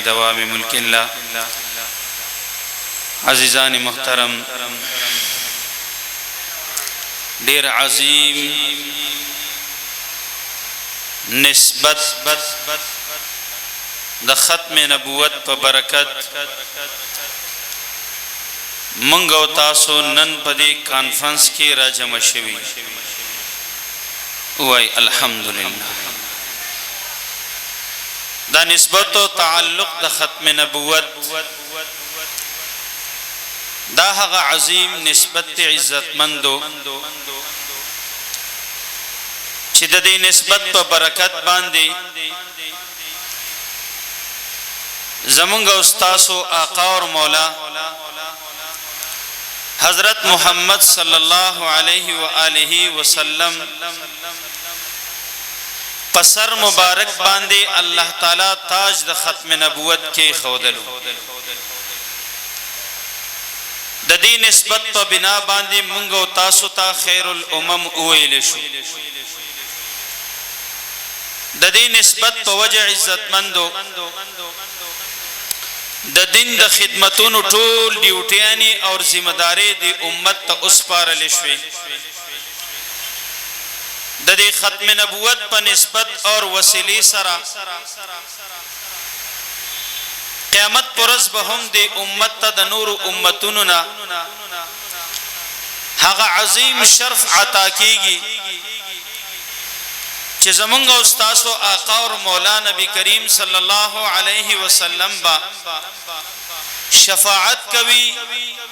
دوام ملك الله. عزیزان محترم، ډیر عظیم نسبت د ختم نبوت په برکت منګ او تاسو نن په دې کانفرنس کې راجمع شوي. وای الحمدلله. دا نسبت او تعلق د ختم نبوت دا هغه عظیم نسبت عزتمندو چې د دې نسبت په برکت باندې زمونږ استاد او آقا او مولا حضرت محمد صلی الله علیه و آله وسلم پسر مبارک باندې الله تعالی تاج د ختم نبوت کې خودلو. د دې نسبت په بنا باندې مونږ او تاسو ته خیر الامم ویل شو. د دې نسبت په وجه عزتمندو د دین د خدمتونو ټول ډیوټیانی او ذمہ داری د امت ته اسپارل شوې. د دې ختم نبوت په نسبت اور وسیلې سره قیامت پرز به هم د امت ته د نور امتونو نه هغه عظیم شرف عطا کیږي چې زمونږ استاد او آقا او مولا نبی کریم صلی الله علیه وسلم با شفاعت کوي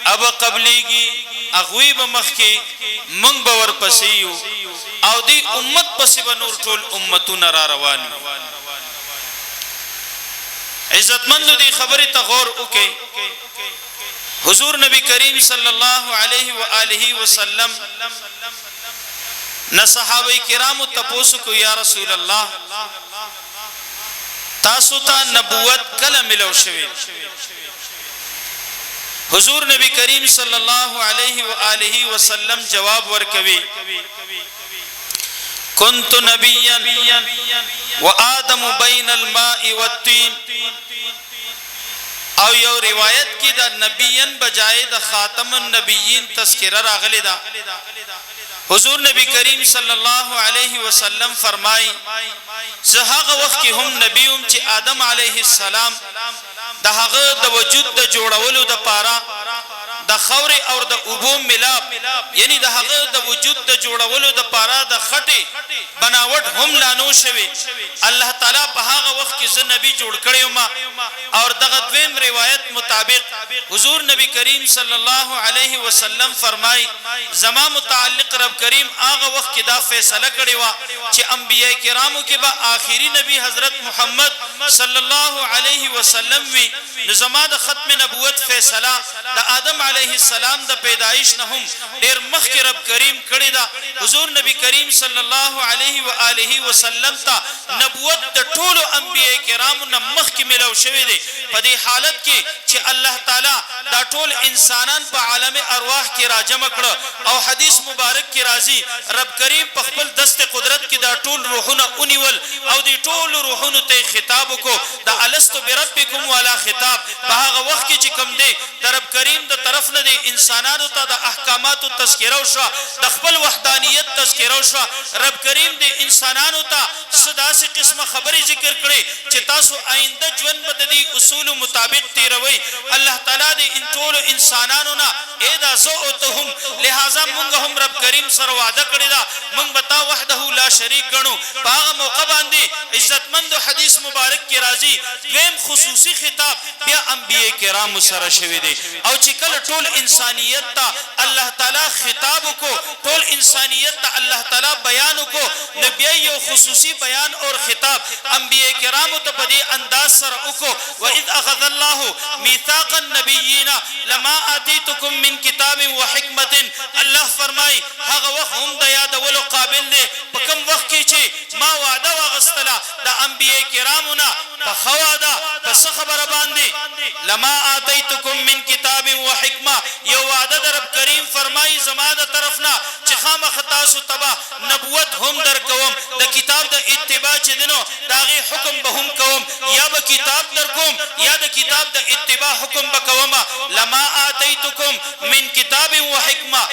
اب قبليږي اغوی به مخکي منګ باور پسیو او دی امت پسې به نور ټول امتونه را روان. عزتمند دی خبره ته غور وکي. حضور نبی کریم صلی الله علیه و آله وسلم نه صحابه کرام تپوسو کو یا رسول الله تاسو ته نبوت کله ملو شوی؟ حضور نبی کریم صلی الله علیه و آله وسلم جواب ورکوي كنت نبيا وآدم بين الماء والطين. او یو روایت کی دا نبیین بجائے دا خاتم النبیین تذکرہ راغلی دا. حضور نبی کریم صلی اللہ علیہ وسلم فرمائی زهاغ وقت کی هم نبیوم چی آدم علیہ السلام دا هغه دا وجود دا جوڑولو دا پارا دا خور اور دا اوبو ملاب یعنی دا هغه دا وجود دا جوڑولو دا پارا دا خطی بناوٹ هم لانو شوی. اللہ تعالی پا هغه وقت کی زن نبی جوڑ کڑیو ما اور دا غدویم روایت مطابق حضور نبی کریم صلی اللہ علیہ وسلم فرمائی زما متعلق رب کریم آغا وقت کی دا فیصلہ کڑیوا چی انبیاء کرامو کی با آخری نبی حضرت محمد صلی اللہ علیہ وسلم وی نظام دا ختم نبوت فیصلہ دا آدم علیہ السلام دا پیدائش نهم دیر مخ کی رب کریم کڑی دا. حضور نبی کریم صلی اللہ علیہ وآلہ وسلم تا نبوت دا طول انبیاء کرامو نا مخ کی ملو شوی دے. پا دی حالت کی چی اللہ تعالی دا طول انسانان پا عالم ارواح کی راجم اکڑا او حدیث مبارک کی رازی رب کریم پا خپل دست قدرت کی دا طول روحونا انیول او دی طول روحونو تے خطابو کو دا الستو بربکم والا خطاب پا آغا وقت کی چکم دے دا رب کریم دا طرف ندے انسانانو تا دا احکاماتو تذکرو شوا دا خپل وحدانیت تذکرو شوا. رب کریم دے انسانانو تا صدا سے قسم خبری ذکر کرے چی تاسو آئندہ جون بددی اصول مطابق تیروئی. اللہ تعالیٰ دے ان طول انسانانو نا ایدہ زوؤتهم لہذا منگا ہم رب کریم سر وعدہ کردہ دا منگ بتا وحدہ لا شریک گنو پاغ موقع باندے عزتمند حدیث مبارک کی رازی دویم خصوصی خطاب بیا انبیاء کرام سر شوی دے او چی کل طول انسانیت تا اللہ تعالیٰ خطاب کو طول انسانیت تا اللہ تعالیٰ بیان کو نبیاء خصوصی بیان اور خطاب انبیاء کرام تا بدی انداز سر اکو وَإِذْ أَخَذَ اللَّهُ مِيثَاقَ النَّبِيِّينَ لَمَا آتَيْتُكُم مِّن كِتَابٍ وَحِكْمَةٍ. اللہ فرمائی ہاگا وقت ہم دا یاد ولو قابل دے پکم وقت کی چھے ما وعدہ وغستلا دا انبیاء کرامنا پا خوادا پس خبر باندے لما آتیتکم من کتاب و حکمت حکمه یو وعده د رب کریم فرمایي زما د طرفنا چې خامخ تاسو تبا نبوت هم درکوم د کتاب د اتباع چې دی نو د هغې حکم به هم کوم یا به کتاب در کوم یا د کتاب د اتباع حکم به کومه لما آتیتکم من کتاب و حکمه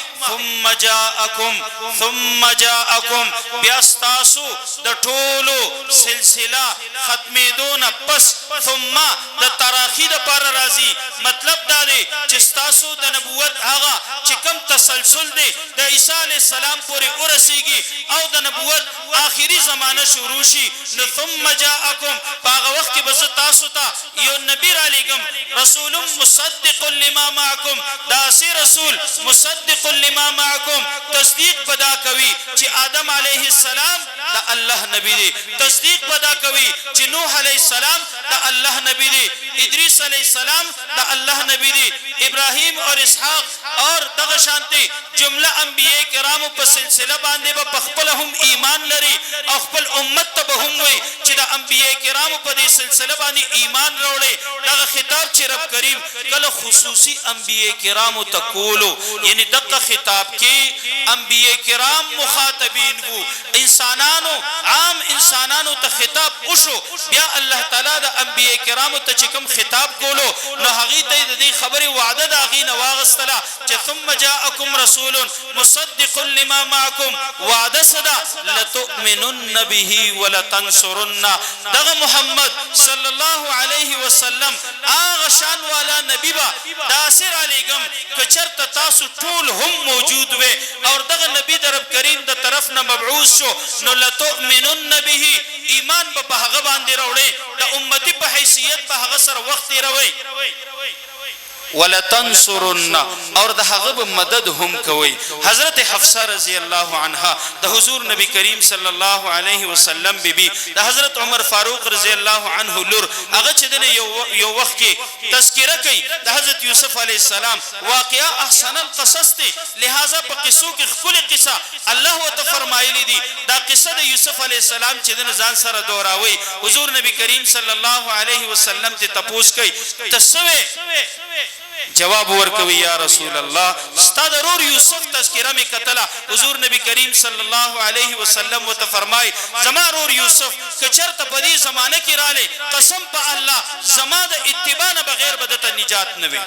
ثم جاءکم بیا ستاسو د ټولو سلسله ختمېدو نه پس ثم د تراخی دپاره راځي مطلب دا دی چې ستاسو د نبوت هغه چې کوم تسلسل دی د عیسی علیه السلام پورې ورسیږي او د نبوت آخري زمانه شروع شي نو ثم جاءکم په هغه وخت کې به زه تاسو ته یو نبي رالیږم رسول مصدق لما معکم داسې رسول مصدق لما معکم تصدیق پدا کوي چې آدم علیه السلام د الله نبی دی تصدیق پدا کوي چې نوح علیه السلام د الله نبی دی ادریس علیه السلام د الله نبی دی ابراهیم اور اسحاق اور دغه شانتي جمله انبیاء کرامو په سلسله باندې به خپل هم ایمان لري او خپل امت ته به هم وي چې د انبیاء کرامو په دې سلسله باندې ایمان راوړي دغه خطاب چې رب کریم کله خصوصي انبیاء کرامو ته کولو یعنی دغه خطاب کې انبیاء کرام مخاطبین وو انسانانو عام انسانانو ته خطاب وشو بیا الله تعالی د انبیاء کرامو ته چې کوم خطاب کولو نو هغې ته د دې خبرې وعده د هغې نه واغستله چې ثم جاءکم رسول مصدق لما معکم وعده څه ده لتؤمنن به ولتنصرن دغه محمد صلی الله علیه وسلم هغه شان والا نبی به داسې رالیږم که چېرته تاسو ټول هم موجود وې او دغه نبی د رب کریم د طرف نه مبعوث شو نو لتؤمنن به ایمان به په هغه باندې راوړئ د امتي په حیثیت به هغه سره وخت تېروئ ولتنصرن اور د هغه به مدد هم کوي حضرت حفصه رضی الله عنها د حضور نبی کریم صلی الله علیه وسلم بیبي د حضرت عمر فاروق رضی الله عنه لور هغه چې دنه یو وخت کې تذکره کوي د حضرت یوسف علیه السلام واقعا احسن القصص دي لہذا په قصو کې خپل قصه الله وت فرمایلی دي دا قصه د یوسف علیه السلام چې دنه ځان سره دوراوي حضور نبی کریم صلی الله علیه وسلم ته تپوس کوي تسوي جواب ورکوي یا رسول الله ستا ضرور یوسف تذکرہ می قتلا حضور نبی کریم صلی الله علیه وسلم وت فرمای زما رور یوسف کچرت بدی زمانه کې رااله قسم په الله زما د اتباع نه بغیر بدته نجات نه وي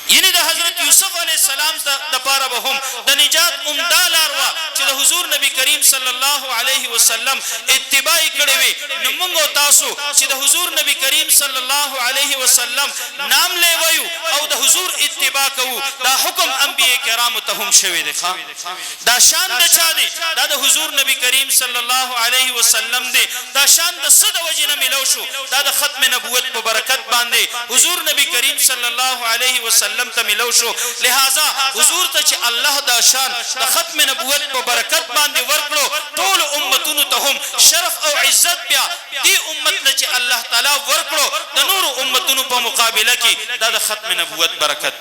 یعنی د حضرت یوسف علیه السلام د پاره به هم د نجات عمده لار وا چې د حضور نبی کریم صلی الله علیه وسلم اتباع کړي وي نو موږ تاسو چې د حضور نبی کریم صلی الله علیه وسلم نام لیویو او د حضور اتباع کوو دا حکم انبیاء کرامو ته هم شوی دی دا شان د چا دی دا د حضور نبی کریم صلی الله علیه وسلم دی دا شان د صد وجنه ملو شو دا د ختم نبوت په برکت باندې حضور نبی کریم صلی الله علیه وسلم ته ملو شو لہذا حضور ته چې الله دا شان د ختم نبوت په برکت باندې ورکړو ټول امتونو ته هم شرف او عزت بیا دی امت له چې الله تعالی ورکړو د نور امتونو په مقابله کې دا د ختم نبوت برکت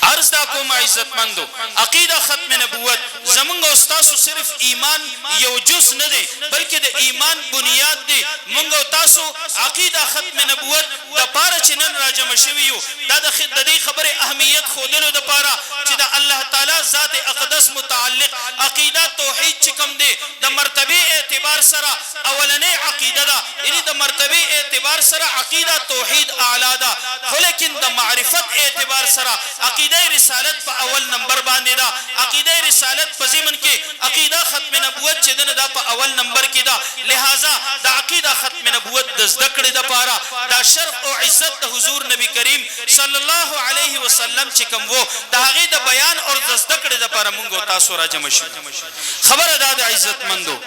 عرض دا کوم عزت مندو عقیده ختم نبوت زمونږ او تاسو صرف ایمان یو جز نه دی بلکې د ایمان بنیاد دی مونږ او تاسو عقیده ختم نبوت د پاره چې نن راجم شوی یو دا د دې خبره اهمیت خودلو د پاره چې د الله تعالی ذات اقدس متعلق عقیده توحید چې کوم دی د مرتبه اعتبار سره اولنې عقیده ده یعنی د مرتبه اعتبار سره عقیده توحید اعلی ده خو لیکن د معرفت اعتبار سره عقیده رسالت په اول نمبر باندې ده عقیده رسالت په ضمن کې عقیده ختم نبوت چې دنه دا په اول نمبر کې ده لہذا د عقیده ختم نبوت د زده کړې د پاره دا شرف او عزت د حضور نبی کریم صلی الله علیه وسلم چې کوم وو د هغه د بیان او د زده کړې د پاره مونږ تاسو را جمع شو خبره ده د عزت مندو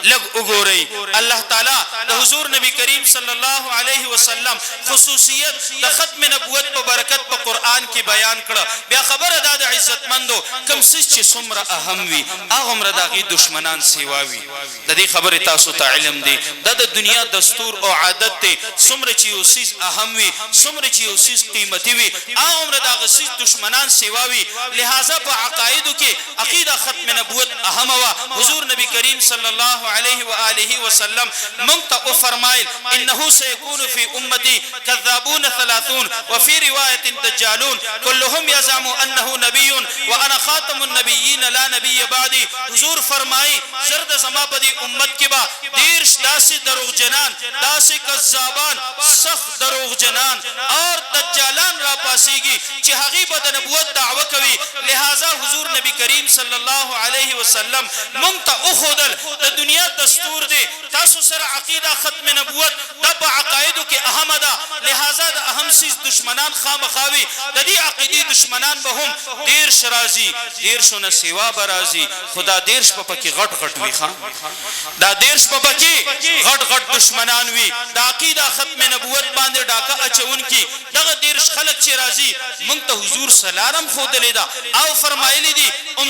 لګ وګورئ الله تعالی د حضور نبی کریم صلی الله علیه وسلم خصوصیت د ختم نبوت په برکت په قران کې بیان کړه بیا خبره ده د عزت مندو کوم څه چې څومره اهم وي هغه مر دغه دشمنان سیواوي د دې خبره تاسو ته علم دی د دنیا دستور او عادت ته څومره چې یو سیز اهم وي څومره چې یو سیز قیمتي وي هغه مر دغه سیز دشمنان سیواوي لہذا په عقایدو کې عقیده ختم نبوت اهم وا حضور نبی کریم صلی الله علیه و آله وسلم مونږ ته فرمایل انه سيكون في امتي كذابون 30 وفي روايه دجالون كلهم يزعم انه نبي وانا خاتم النبيين لا نبي بعدي. حضور فرمائی زرد زما په دې امت کې با ډیر داسې دروغجنان داسې کذابان سخت دروغجنان اور دجالان را پاسيږي چې هغه به د نبوت دعوه کوي. لہذا حضور نبی کریم صلی الله علیه وسلم مونږ ته اخودل د دنیا دستور دی تاسو سره عقیده ختم نبوت د عقایدو کې اهم ده. لہذا د اهم سیز دشمنان خامخاوي د دې عقیدی دشمنان به هم ډیر شرازي ډیر شونه سیوا برازي خدا ډیر شپه پکې غټ غټ وي خان دا ډیر شپه پکې غټ غټ دشمنان وي د عقیده ختم نبوت باندې ډاکه اچون کی دغه ډیر خلک چې راځي مونږ ته حضور سلام خودلې دا او فرمایلی دي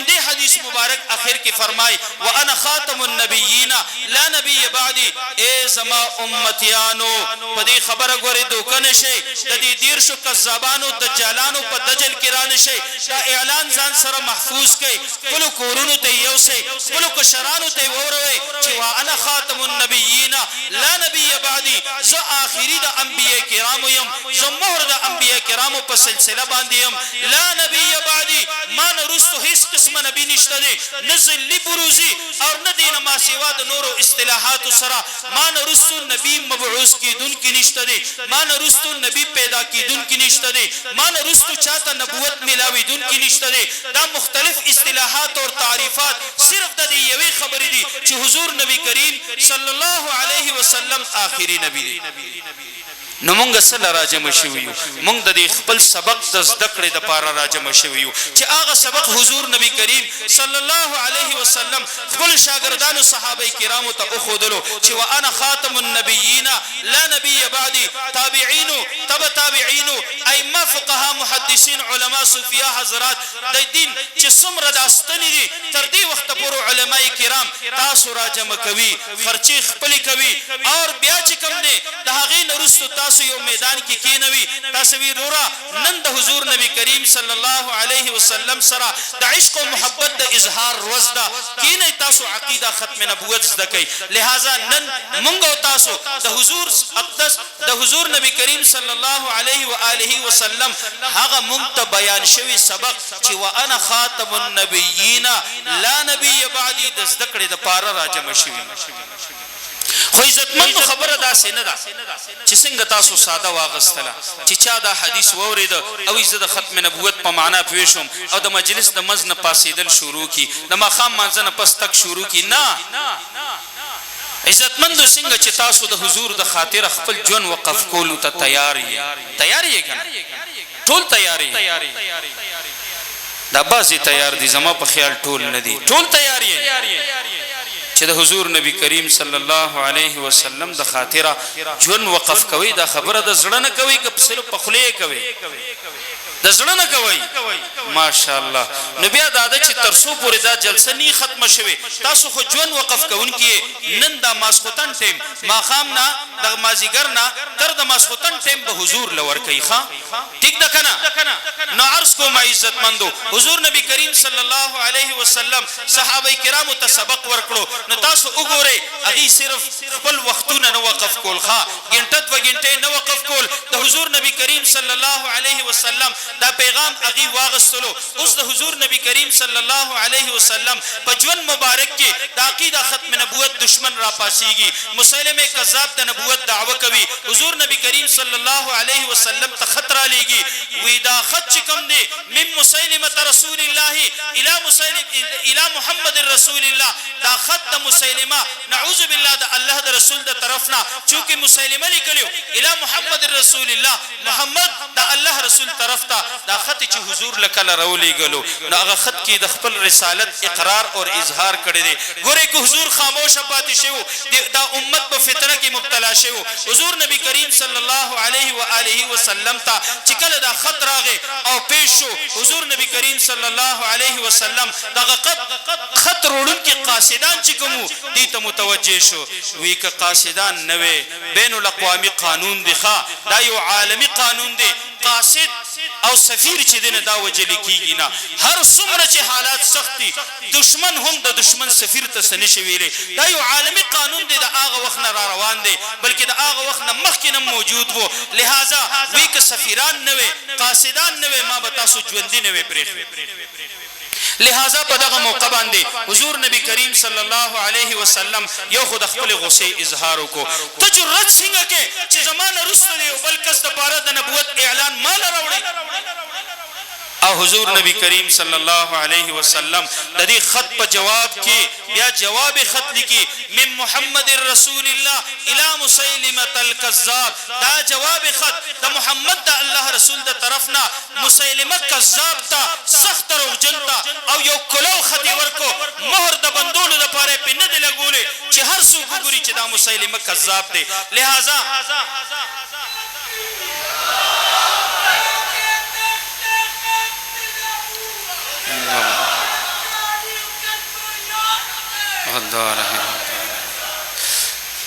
دې حدیث مبارک اخر کې فرمای وانا خاتم النبیین لا نبی بعدی. اے زما امتیانو په دې خبره ګورې دوکه نشي د دې ډیر شو کذابانو دجالانو په دجل کې را نشي. دا اعلان ځان سره محفوظ کړئ خپل کورونو ته یو سي خپل کشرانو ته وروي چې وانا خاتم النبیین لا نبی بعدی. زه آخري د انبیاء کرامو يم زه مهر د انبیاء کرامو په سلسله باندې يم. لا نبی بعدی ما نرستو هیڅ قسم نبی نشته دي نزل بروزی اور نه دینه ما سیوا د نورو اصطلاحات سره ما نرستو نبی مبعوث کیدون کی نشته دي ما نرستو نبی پیدا کیدون کی نشته دي ما نرستو چاته نبوت ملاوی دون کی نشته دي. دا مختلف اصطلاحات اور تعریفات صرف د یوې خبرې دي چې حضور نبی کریم صلی الله علیه وسلم آخري نبی دی. نو مونږ سره راجم شویو مونږ د خپل سبق د زده کړې د پاره راجم شویو چې هغه سبق حضور نبی کریم صلی الله علیه وسلم خپل شاګردانو صحابه کرامو ته خودلو چې وانا خاتم النبیین لا نبی بعدی. تابعین تبع تابعین ائمه فقها محدثین علما صوفیا حضرات د دین چې څومره داستنی دي تر دې وخت پورې علماء کرام تاسو راجم کوي خرچي خپل کوي اور بیا چې کوم دي د هغې نرستو تاسو یو میدان کې کینوي تاسو ویرورا نن د حضور نبی کریم صلی الله علیه وسلم سره د عشق او محبت د اظهار روز ده کینې تاسو عقیده ختم نبوت زده کوي. لہذا نن مونږ تاسو د حضور اقدس د حضور نبی کریم صلی الله علیه و آله وسلم هغه مونږ ته بیان شوی سبق چې وانا خاتم النبیین لا نبی بعدی د زده کړې د پاره راجم شوی. خو عزتمند خبره دا سینه ده چې څنګه تاسو ساده واغستله چې چا دا حدیث وورید او عزت ختم نبوت په معنا پوښوم او د مجلس د مزن پاسیدل شروع کی د ماخام منځنه پس تک شروع کی نه عزتمند څنګه چې تاسو د حضور د خاطر خپل جون وقف کولو ته تیار یې کنه ټول تیار یې دا بازي تیار دي زما په خیال ټول نه دي ټول تیار یې چې د حضور نبی کریم صلی الله علیه وسلم د خاطره جون وقف کوي دا خبره د زړه نه کوي که صرف په خله کوي د زړه نه کوي ماشاءالله. نو بیا دا چې ترسو پورې دا جلسه نی ختم شوه تاسو خو جون وقف کوونکی نن دا ماسختن ټیم ماخام نه د مازیګر نه تر د ماسختن ټیم به حضور لور کوي ښا ټیک ده کنه. نو عرض کوم عزتمندو حضور نبی کریم صلی الله علیه وسلم صحابه کرامو ته سبق ورکړو نو تاسو وګورئ هغه صرف خپل وختونه نه وقف کول ښا ګنټه و ګنټه نه وقف کول د حضور نبی کریم صلی الله علیه وسلم دا پیغام هغه واغستلو. اوس د حضور نبی کریم صلی الله علیه وسلم په ژوند مبارک کې د عقیده ختم نبوت دشمن را پاسيږي مسلمه کذاب د نبوت دعوه کوي حضور نبی کریم صلی الله علیه وسلم ته خطر لګي وی دا خط کوم دی من مسلمه رسول الله الى محمد رسول الله دا خط د مسلمه نعوذ بالله د الله د رسول د طرفنا چونکه مسلمه لیکلو الى محمد رسول الله محمد د الله رسول طرف ته دا خط چې حضور لکله راولېګلو نو هغه خط کې د خپل رسالت اقرار اور اظهار کړی دی. ګوره که حضور خاموش پاتې شو دا امت په فتنه کې مبتلا شو حضور نبی کریم صلی الله علیه و آله وسلم ته چې کله دا خط راغی او پیش شو حضور نبی کریم صلی الله علیه وسلم دا خط وړونکي قاصدان چې کوم دي ته متوجه شو وی که قاصدان نه وي بین الاقوامی قانون دی ښا دا یو عالمی قانون دی قاصد او سفیر چې دنه دا وجل کیږي نه. هر څومره چې حالات سختي دشمن هم د دشمن سفیر ته سن شویلې. دا یو عالمي قانون دی د هغه وخت نه را روان دی بلکې د هغه وخت نه مخکې نه موجود وو. لہذا وی که سفیران نه وي قاصدان نه وي ما به تاسو ژوندي نه وي پرېښي. لہذا په دغه موقع باندې حضور نبی کریم صلی الله علیه وسلم یو خود خپل غصې اظهار وکړو. ته جرأت څنګه کې چې زمانه رسول یو بل کس د پاره د نبوت اعلان مال راوړي؟ او حضور نبی کریم صلی الله علیه وسلم د دې خط په جواب کې بیا جواب خط لیکي من محمد رسول الله الى مسیلمه الکذاب. دا جواب خط د محمد د الله رسول د طرفنا مسیلمه کذاب ته سخت روغجن ته او یو کلو خط ورکو مهر د بندولو د پاره په نه دی لګولې چې هر څوک وګوري چې دا مسیلمه کذاب دی.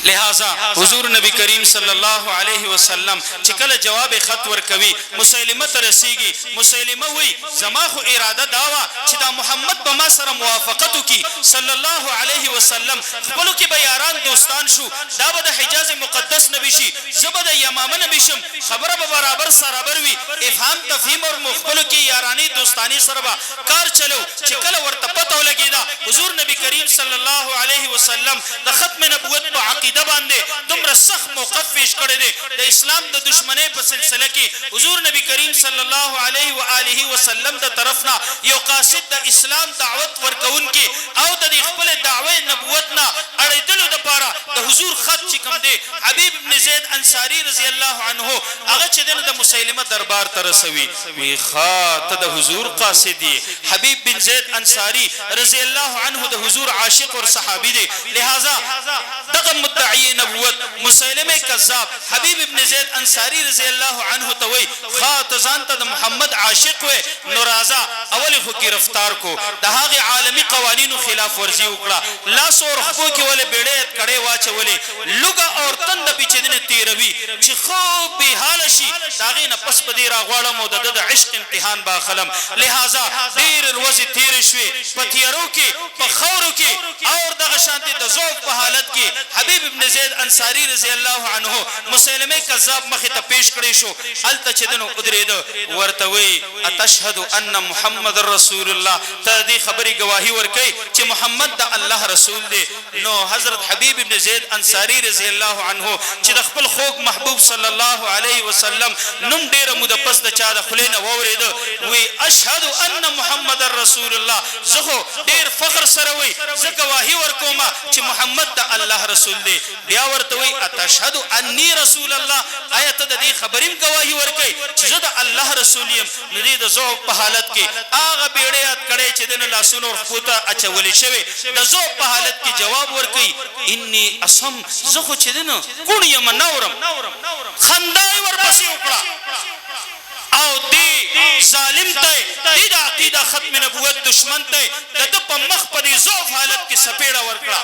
لہذا حضور نبی کریم صلی الله علیه وسلم چې کله جواب خط ورکوي مسیلمه ته رسیږي. مسیلمه وی زما خو اراده داوا چې دا محمد به ما سره موافقت وکي صلی الله علیه وسلم خپلو کې به یاران دوستان شو دا به د حجاز مقدس نبی شي زه به د یمامه نبی شم خبره به برابر سرابر وي افهام تفهیم او مخبلو کې یارانی دوستانی سره به کار چلو. چې کله ورته پته ولګېده حضور نبی کریم صلی الله علیه وسلم د ختم نبوت په عقیده باندې دومره سخت موقف پیش کړی دی د اسلام د دشمنۍ په سلسله کې حضور نبی کریم صلی الله علیه و آله وسلم د طرفنا یو قاصد د اسلام دعوت ورکوونکي او د خپل دعوی نبوت نه اړېدلو دپاره د حضور خط چې کوم دی حبیب ابن زید انصاری رضی الله عنه هغه چې د مسیلمه دربار ته رسوي. وی ښه ته د حضور قاصد یې حبیب بن زید انصاری رضی الله عنه د حضور عاشق اور صحابي دی. لہذا دغه مدعی نبوت مسیلمه کذاب حبیب ابن زید انصاری رضی الله عنه ته وی ښه ته ځان ته د محمد عاشق وې نو راځه اول خو گرفتار کو د هغه عالمي قوانینو خلاف ورزي وکړه لاس اور خپو کې ولې بیړې کړې واچولې لوګه اور تند به چې دنه تیروي چې خو به حال شي داغه نه پس پدې راغواړم او د عشق امتحان با خلم. لہذا ډېر ورځې تیر شوې په تیارو کې په خورو کې اور دغه شانتي د ذوق په حالت کې حبیب ابن زید انصاری رضی الله عنه مسیلمه کذاب مخې ته پیش کړی شو. هلته چې دنو ودرېده ورته وی اتشهد ان محمد رسول الله ته دې خبرې گواهی ورکړي چې محمد د الله رسول دی. نو حضرت حبیب ابن زید انصاری رضی الله عنه چې د خپل خوږ محبوب صلی الله علیه وسلم نوم ډېره موده پس د چا د خولې نه واورېده وی اشهد ان محمد رسول الله زه خو ډېر فخر سره وی زه گواهی ورکوم چې محمد د الله رسول دی. بیا ورته وی اتشهد انی رسول الله آیا ته د دې خبرې گواهی ورکړي چې زه د الله رسول یم؟ نو دې د ذوق په حالت کې هغه بیړې یاد کړی چې دنه لاسونو خپو ته اچولې شوې د ذوق په حالت کې جواب ورکړي انی اصم زه خو چې دنه کوڼ یم نورم. خندا یې ورپسې وکړه او دی ظالم ته دی د عقیده ختم نبوت دشمن ته د ده په مخ په دې ضعف حالت کې سپېړه ورکړه.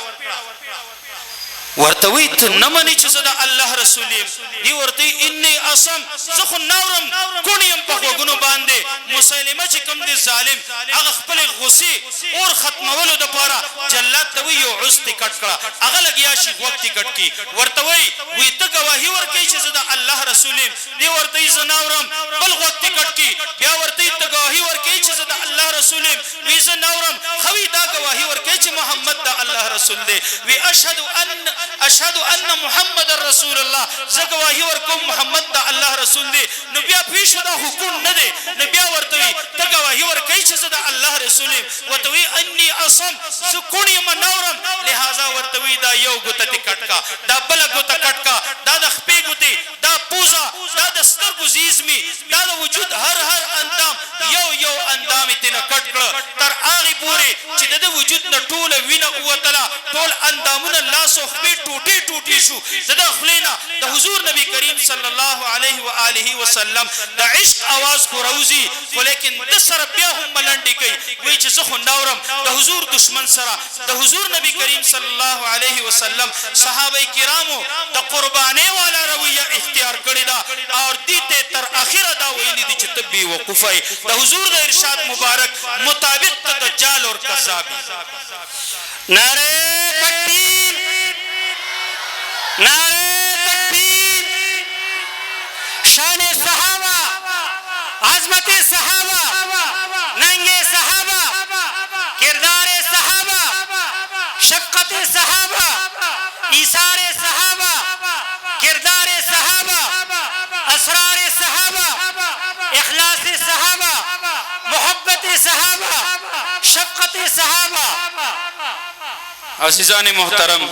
ورته وی ته نه منې چې زه د الله رسول یم؟ دی ورته انی اصم زه خو ناورم کوڼ یم په غوږونو باندې. مسیلمه چې کوم دی ظالم هغه خپلې غصې اور ختمولو دپاره جلاد ته وی یو عز ټیکټ کړه هغه لګیا شي غوږ ټیکټ کې ورته وی ته ګواهي ورکوي چې زه د الله رسول یم؟ دی ورته زه ناورم بل غوږ ټیکټ کې بیا ورته ته ګواهي ورکوي چې زه د الله رسول یم؟ وی زه ناورم خوي دا ګواهي ورکوي چې محمد د الله رسول دی. وی اشهد ان محمد رسول الله زه گواهی ورکوم محمد د الله رسول دی. نو بیا پیښ دا حکم نه دی. نو بیا ورته وی ته گواهی ورکوي چې زه د الله رسول یم؟ ورته وی انی اصم زه کوڼ یم ناورم. لہذا ورته وی دا یو ګوته دې کټ کا دا بله ګوته کټ کا دا د خپې ګوتې دا پوزه دا د سترګو زیزمي دا د وجود هر اندام یو اندام اندام تینا کټ کړ تر هغه پورې چې د وجود نه ټوله وینه ووتله ټول اندامونه لاس او خپې ټوټې ټوټې شو د خلینا د حضور نبی کریم صلی الله علیه و آله وسلم د عشق आवाज خو روزي خو لیکن د سره بیا هم ملنډي کوي وای چې زه خو ناورم د حضور دشمن سره د حضور نبی کریم صلی الله علیه وسلم صحابه کرامو د قرباني والا رویه اختیار کړی دا او دې تر اخره دا ویلي دي چې تبي وقفای د حضور د ارشاد مبارک مطابق ته دجال اور کذاب نعرہ تکبیر نعرہ تکبیر شان صحابہ عظمت صحابہ ننگ صحابہ کردار صحابہ شفقت صحابہ ایثار صحابہ کردار صحابہ اسرار صحابہ اخلاص صحابہ محبت صحابہ شفقت صحابہ عزیزان محترم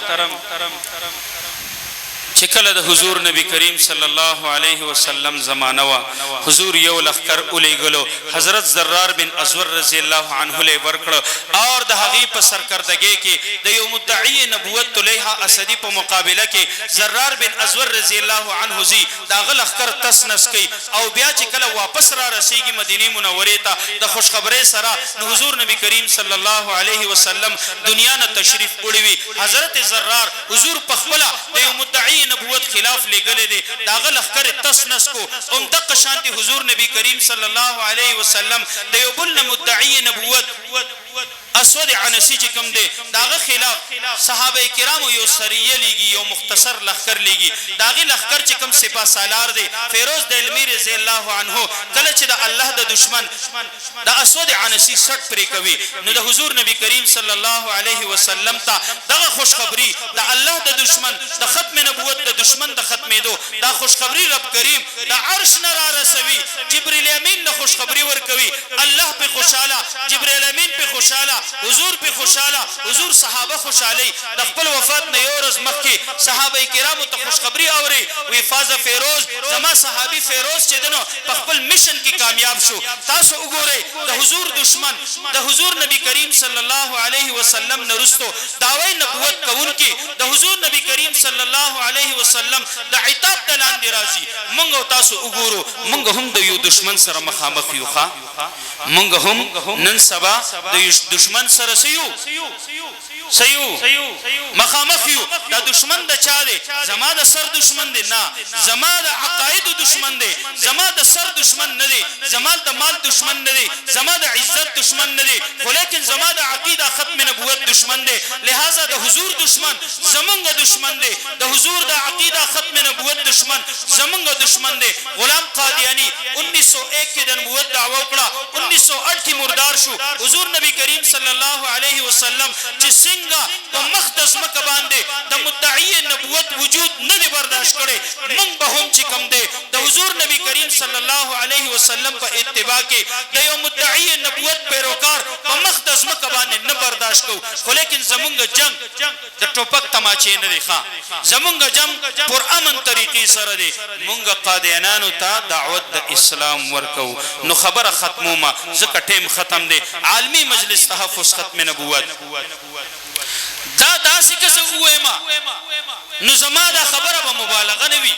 چې کله د حضور نبی کریم صلی الله علیه وسلم زمانه وا حضور یو لخر الیګلو حضرت زرار بن ازور رضی الله عنه له ورکړ او د هغه په سرکردګۍ کې د یو مدعی نبوت طلحه اسدی په مقابله کې زرار بن ازور رضی الله عنه زی دا غلخر تسنس کوي او بیا چې کله واپس را رسیږي مدینه منوره ته د خوشخبری سره حضور نبی کریم صلی الله علیه وسلم دنیا نه تشریف وړي حضرت زرار حضور په خپل د یو مدعی نبوت خلاف لګلې دي داغه لخر تسنس کو هم د قشانتی حضور نبی کریم صلی الله علیه وسلم د یو بل مدعی نبوت اسود عنسی چې کوم دی داغه خلاف صحابه کرامو یو سریه لیږي یو مختصر لخر لیږي داغه لخر چې کوم سپاه سالار دی فیروز دلمی رضی الله عنه کله چې د الله د دشمن د اسود عنسی سټ پرې کوي نو د حضور نبی کریم صلی الله علیه وسلم ته دغه خوشخبری د الله د دشمن د ختم نبوت د دشمن د ختمېدو دا خوشخبری رب کریم د عرش نه را رسوي جبرئیل امین له خوشخبری ورکوي الله په خوشاله جبرئیل امین په خوشاله حضور په خوشاله حضور صحابه خوشالي د خپل وفات نه یو ورځ مخکې صحابه کرامو ته خوشخبری اوري وی فاز فیروز زما صحابي فیروز چې دنو په خپل میشن کې کامیاب شو تاسو وګورئ د حضور دشمن د حضور نبی کریم صلی الله علیه وسلم نرستو داوی نبوت کوونکی د حضور نبی کریم صلی الله علیه وسلم د عتاب دلاندې راځي مونږ تاسو وګورو مونږ هم د یو دشمن سره مخامخ یو ښا مونږ هم نن سبا د دشمن سره سيو مخامخ یو دا دشمن د چا دی زما د سر دشمن دی نه زما د عقاید دشمن دی زما د سر دشمن نه دی زما د مال دشمن نه دی زما د عزت دشمن نه دی ولیکن زما د عقیده ختم نبوت دشمن دی لہذا د حضور دشمن زمونږ دشمن دی د حضور د عقیده ختم نبوت دشمن زمونږ دشمن دی غلام قادیانی 1901 کې د نبوت دعوه وکړه 1908 کې مردار شو حضور نبی کریم صلی الله علیه وسلم چې څنګه په مختص مکه باندې د مدعی نبوت وجود نه برداشت کړي موږ به هم چې کوم دی د حضور نبی کریم صلی الله علیه وسلم په اتباع کې د یو مدعی نبوت پیروکار په مختص مکه باندې نه برداشت کو خو لیکن زمونږ جنگ د ټوپک تماچې نه دی ښا زمونږ جنگ پر امن طریقې سره دی مونږ قادیانانو ته دعوت د اسلام ورکو نو خبره ختمو ما ځکه ټیم ختم دی عالمی مجلس تحفظ ختم نبوت دا داسې کسه وایما نو زما دا خبره به مبالغه نه وي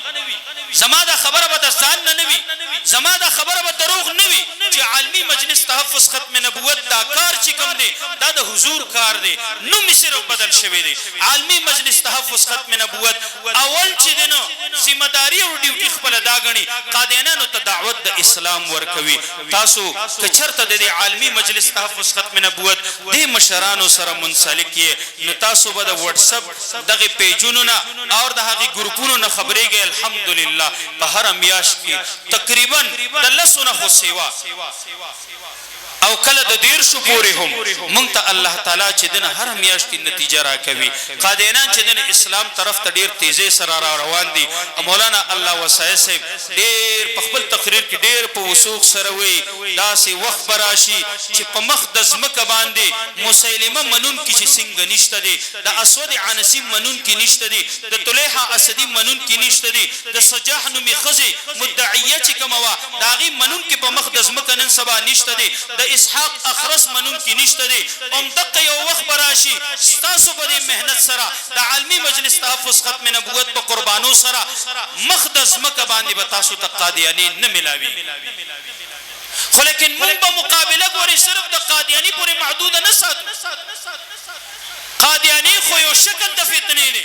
زما دا خبره به د ځان نه وي زما دا خبره به دروغ نه وي چې عالمی مجلس تحفظ ختم نبوت دا کار چې کوم دی دا د حضور کار دی نو مصر بدل شوی دی عالمی مجلس تحفظ ختم نبوت اول چې دینو ذمہ داری او ډیوټي خپل دا غني قادیانانو ته دعوت د اسلام ورکوي تاسو کچرته د عالمی مجلس تحفظ ختم نبوت د مشرانو سره منسلک یې نو تاسو به د واتس اپ دغه پیجونو نه اور د هغه ګروپونو نه خبرېږي الحمدلله په هر میاشت کې تقریبا د لسونه خو سیوا او کله د دیر شو پورې هم مونږ ته الله تعالی چې دنه هر میاشت کې نتیجه راکوي قادیانان چې دنه اسلام طرف ته ډیر تیزی سره را روان دي مولانا الله وسای صاحب ډیر په خپل تقریر کې ډیر په وسوخ سره وي داسې وخت براشي چې په مقدس مکه باندې مسیلمه منون کې چې څنګه نشته دي د اسود عنسی منون کې نشته دي د طلحه اسدی منون کې نشته دي د سجاح نومي خزي مدعیه چې کومه داغي منون کې په مقدس مکه نن سبا نشته دي د اسحاق اخرس منون کې نشته دي ام دقه یو وخت براشي تاسو په مهنت سره د عالمي مجلس تحفظ ختم نبوت په قربانو سره مقدس مکه باندې به تاسو ته قادیانی نه ملاوي خو لیکن موږ په مقابله ګوري صرف د قادیانی پورې محدود نه ساتو قادیانی خو یو شکل د فتنې نه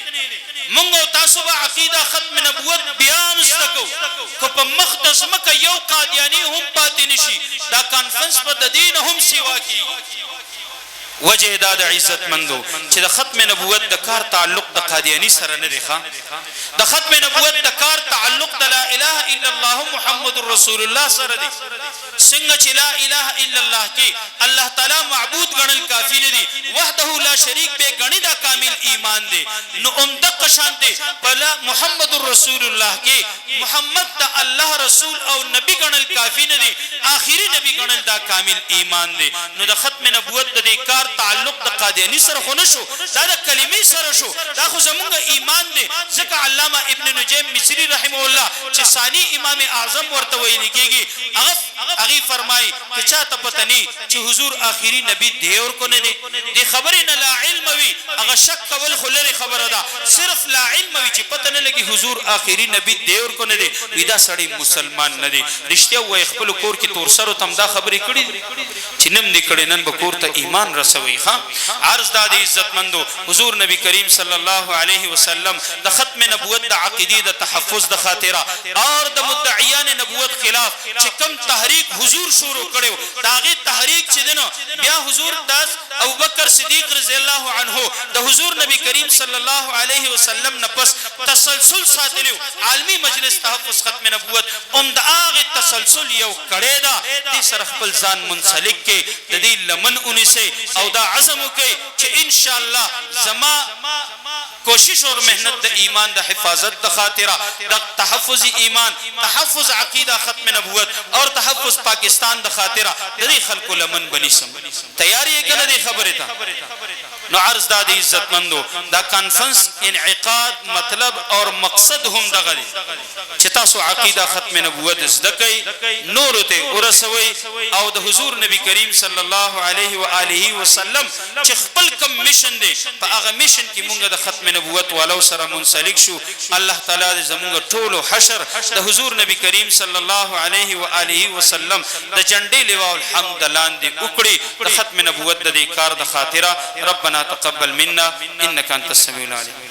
موږ او تاسو به عقیده ختم نبوت بیا مستکو کو په مقدس مکه یو قادیانی هم پاتې نشي دا کانفرنس په د دین هم سیوا کی وجه دا د عزت مندو چې د ختم نبوت د کار تعلق د قادیانی سره نه دی ښا د ختم نبوت د کار تعلق د لا اله الا الله محمد رسول الله سره دی څنګه چې لا اله الا الله کې الله تعالی معبود غنل کافی نه دی وحده لا شریک به غنی دا کامل ایمان دی نو عمدق شان دی بلا محمد رسول الله کې محمد د الله رسول او نبی غنل کافی نه دی آخري نبی غنل دا کامل ایمان دی نو د ختم نبوت د کار تعلق د قادیانی سره خو نشو دا د کلمې سره شو دا خو زمونږ ایمان دی ځکه علامه ابن نجیم مصری رحمه الله چې ثانی امام اعظم ورته ویل کېږي هغه فرمایي چې چاته پته نه چې حضور آخري نبی دی اور کو نه دی د خبرې نه لا علم وي هغه شک کول خو لري خبره ده صرف لا علم وي چې پته نه لګي حضور آخري نبی دی اور کو نه دی ودا سړی مسلمان نه دی رښتیا وای خپل کور کې تور سره تم دا خبرې کړي چې نم دې کړي نن به کور ته ایمان رسوي ها عرض د عزت مندو حضور نبی کریم صلی الله علیه وسلم د ختم نبوت د عقیده د تحفظ د خاطره اور د مدعیان نبوت خلاف چې کم تحریک حضور شروع کړو داغه تحریک چې دنو بیا حضور داس ابوبکر صدیق رضی الله عنه د حضور نبی کریم صلی الله علیه وسلم نفس تسلسل ساتلو عالمی مجلس تحفظ ختم نبوت د هغه تسلسل یو کړه دا د سر خپل ځان منسلک کې د دې لمن اونسه او دا عزم وکي چې ان شاء الله زما کوشش اور محنت د ایمان د حفاظت د خاطره د تحفظ ایمان تحفظ عقیده ختم نبوت اور تحفظ پاکستان د خاطره د دې خلکو لمن بلی سم تیاری کنه د خبره ته نو عرض د عزت مندو دا کانفرنس انعقاد مطلب اور مقصد هم دغه دي چې تاسو عقیده ختم نبوت زده کوي نور ته ورسوي او د حضور نبی کریم صلی الله علیه و آله وسلم چې خپل کم میشن دی په هغه میشن کې مونږ د ختم نبوت والو سره منسلک شو الله تعالی زمونږ ټولو حشر د حضور نبی کریم صلی الله علیه و آله وسلم د جنډې لواء الحمد لاندې وکړي د ختم نبوت د کار د خاطره ربنا تقبل منا انك انت السميع العليم